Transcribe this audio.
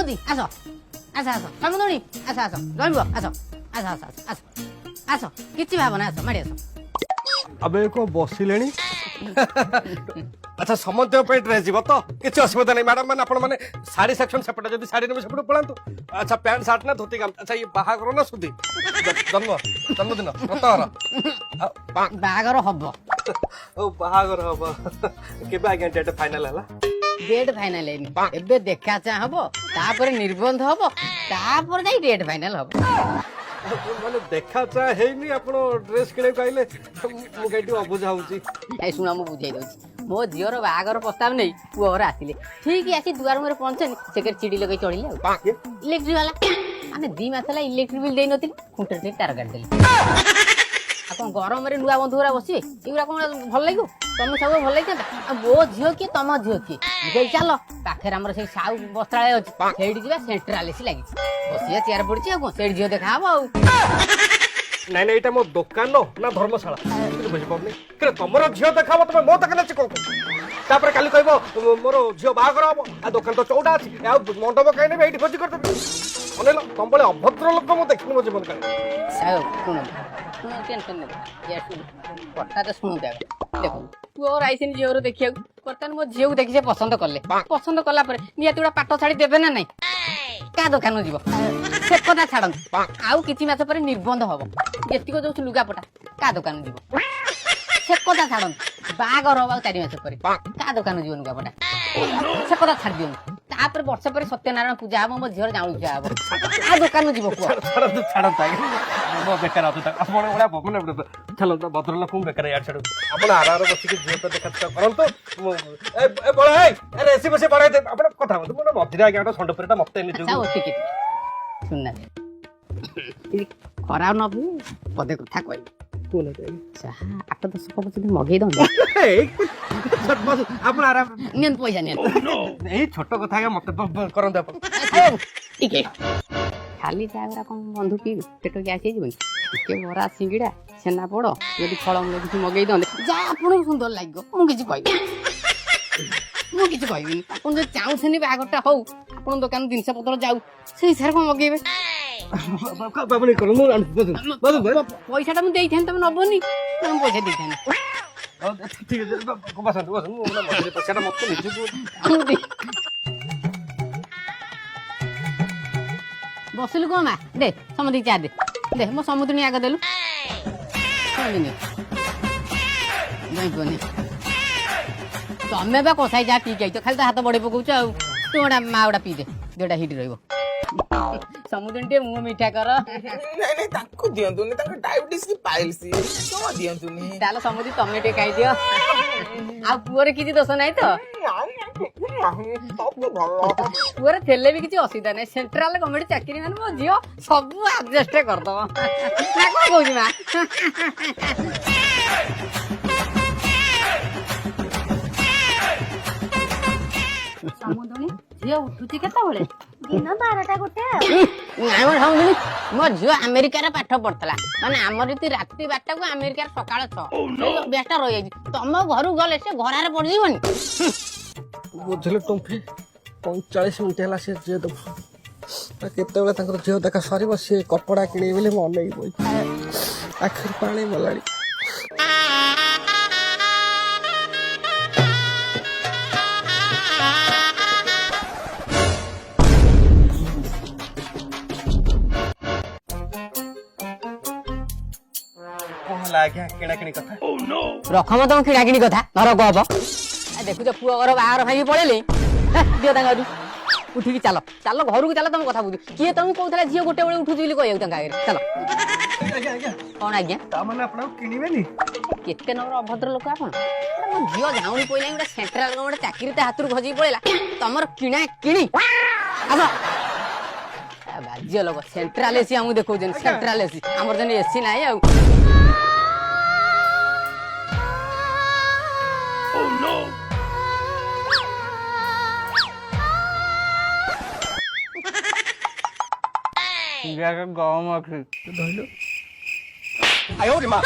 ସମୁଦି ଆସ ଆସ ଆସ ସମୁଦୁଣୀ ଆସ ଆସ ଜମିବ ଆସ ଆସ ଆସ ଆସ ଆସ କିଛି ଭାବନା ଆସ ମାଡ଼ି ଆସ अबे को बसिलेनी अच्छा समझ पे ड्रेस जीव तो किसी असुविधा नहीं मैडम मैंने आपण माने साड़ी सेक्शन सेपटे जदी साड़ी ने सेपटे पळांतु अच्छा पैंट शर्ट ना धोती गाम अच्छा ये बाहागर ना सुधी जन्मदिन व्रतहर बाहागर हब ओ बाहागर हब केबे आज्ञा डेट फाइनल हला डेट फाइनल हैनी एबे देखा चा हबो तापर निबंध हबो तापर जाई डेट फाइनल हबो माने देखा चा हेनी आपण ड्रेस किने काइले मु केटी अबुझा होउची ए सुना मु बुझाई दउची मो झियर बाहागर प्रस्ताव नै पुअर आसिले ठीक आसी दुआर मुरे पहुंचनी सेकर चिड़ी लगै चढ़िले इलेक्ट्रिक वाला माने 2 मास ला इलेक्ट्रिक बिल देई नथिल खुंटर से तार काट देली आ गरम रे नुआ बंधुरा बसिबे एगुरा कोन भल लागो तुम सब भल लागता आ बो झियो की तम झियो की गई चलो पाखे हमर से साउ वस्त्रालय अछि सेठी जिबा सेंट्रल एसी लागि बसिया चेयर पड़ची आ सेठी झियो देखा हबो नहीं नहीं मो दुकान ना धर्मशाला बुझी पानी कि तुम झील देखा तुम मो दुकान अच्छे कौन तापर काली कह मोर झील बाहर हम आ दुकान तो चौड़ा अच्छी मंडप कहीं नहीं खोजी कर अनेल तुम बड़े अभद्र लोक मुझे देखनी मो जीवन काल टेंशन नहीं कथा तो शुणु देखो पुअर आईसी झीवर देखिए बर्तमान मो झील को देखी पसंद कले पसंद कला निहती गोटा पाट छाड़ी देवे ना नहीं क्या दुकान जीव से कथा छाड़ आउ किछि मास पर निबंध हम जेतिक जो लुगापटा क्या दुकान जीव से कथा छाड़ बागर हम 4 मास पर क्या दुकान जीव लुगापटा से कथा छाड़ दियो तापर वर्ष पर सत्यनारायण पूजा हम मो झीर जाऊँ पूजा हम क्या दुकान जीव छाड़ बेकार आपण बड़ा माने चलो तो भद्र लोक बेकार यार छाड़ आपण आर बस के झील तो देखा करंतु ए बड़ा है अरे एसी बसे बड़ा है आपण कथा मत मोर मध्य आज्ञा संडपुरटा मते निजु सुनना खरा न पदे कथा कह कोन 8-10 कप যদি মগেই দন आपण आराम নিয়ন পয়সা নিয়ন এই ছোট কথা কে মতে করন্ত आपण ठीक है खाली चागरा कौन बंधु पी पेट गैस हो टे बरा सिंगड़ा छेना पड़ यदि फलमूल किसी मगई दे जा आपन सुंदर लगे मुझे मुझे कहबी आपन जो चाहूनी बाहागरटा हौ आपन दुकान जिनस पत्र जाऊ से हिसाब कौन मगेबे बाबू नहीं करो पैसा मुझे तुम नबनी तुम पैसा देता ठीक है बसंत बसंत पैसा मत निजु बसिलु कौन मा दे समुद्री चा दे मो समुद्री आग देलु तमें बा कसाई जा पी जाई तो खाली हाथ बड़े पकाउछ आ तू गोटा मा गोटा पी दे जोटा हिट रहिबो समुद्री टे मुंह मीठा कर नहीं नहीं ताको दियंतुनी ताको डायबिटीज की पाइल्स तो दियंतुनी तालो समुद्री तमे टे खाई दियो आ पुअर किछि दोष नाही तो पुअर थेले भी किछि असुविधा नाही सेंट्रल गवर्नमेंट चाकरी माने मो जियो सब एडजस्ट कर दो ना कोन कहूची मा समुद्री झियो उठुची केता बळे दिन 12टा गोटे नाइ मो समुद्री मो झियो अमेरिका रे पाठ पढतला माने हमर रीति रात्रि 12टा को अमेरिका रे सकाळ 6 बेटा रहि जाई तम घर गले से घरारे पड़ जीवनी बुझले टंकी 45 मिनिट हला से जे दब केते बेला तंकर झियो देखा सरीब से कपड़ा किने बेले म नै बोई आखिर पानी मलाड़ी किणा किणी कथा रखम तुम किणा किणी कथा घर गब देखुच पुओ घर बाहर भाई पड़े दियो तांगा उठिकी चल चल घर को चल तुम कथा बुझ किए तुम कहूला झील गोटे बेले उठुच बोली कह चल कौन आज्ञा तामाने आपन किनिबेनी केते नंबर अभद्र लोक आपन झील जाऊनी पइला गोटे सेंट्रल गवर्नमेंट चाकरी ते हाथ खजी पड़ेला तमर किणा किणी आस बाज्य लोक सेंट्रल एसी हमू देखौ सेंट्रल एसी हमर जने एसी नाही आ गम आखिर आयो रे मां